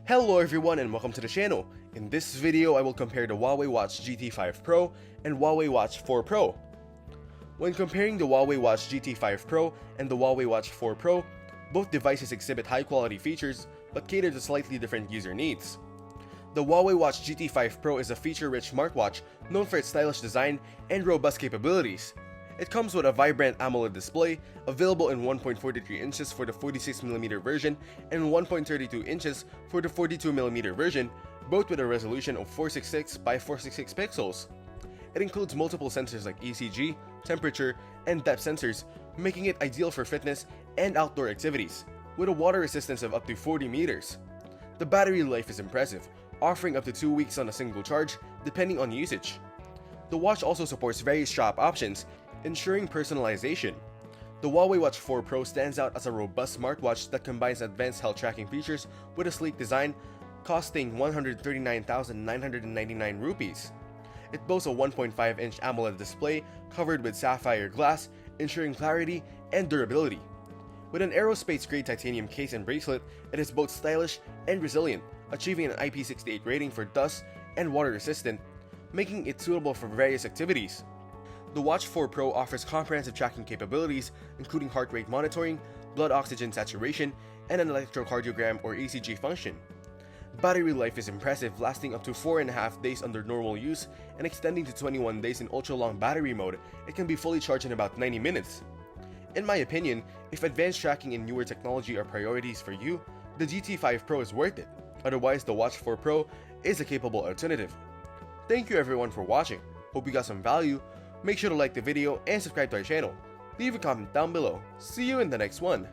Hello everyone and welcome to the channel. In this video, I will compare the Huawei Watch GT 5 Pro and Huawei Watch 4 Pro. When comparing the Huawei Watch GT 5 Pro and the Huawei Watch 4 Pro, both devices exhibit high quality features but cater to slightly different user needs. The Huawei Watch GT 5 Pro is a feature-rich smartwatch known for its stylish design and robust capabilities. It comes with a vibrant AMOLED display, available in 1.43 inches for the 46mm version and 1.32 inches for the 42mm version, both with a resolution of 466 by 466 pixels. It includes multiple sensors like ECG, temperature, and depth sensors, making it ideal for fitness and outdoor activities, with a water resistance of up to 40 meters. The battery life is impressive, offering up to 2 weeks on a single charge, depending on usage. The watch also supports various strap options, ensuring personalization. The Huawei Watch 4 Pro stands out as a robust smartwatch that combines advanced health tracking features with a sleek design, costing 139,999 rupees. It boasts a 1.5-inch AMOLED display covered with sapphire glass, ensuring clarity and durability. With an aerospace-grade titanium case and bracelet, it is both stylish and resilient, achieving an IP68 rating for dust and water resistant, making it suitable for various activities. The Watch 4 Pro offers comprehensive tracking capabilities, including heart rate monitoring, blood oxygen saturation, and an electrocardiogram or ECG function. Battery life is impressive, lasting up to 4.5 days under normal use and extending to 21 days in ultra-long battery mode. It can be fully charged in about 90 minutes. In my opinion, if advanced tracking and newer technology are priorities for you, the GT 5 Pro is worth it. Otherwise, the Watch 4 Pro is a capable alternative. Thank you everyone for watching. Hope you got some value. Make sure to like the video and subscribe to our channel. Leave a comment down below. See you in the next one.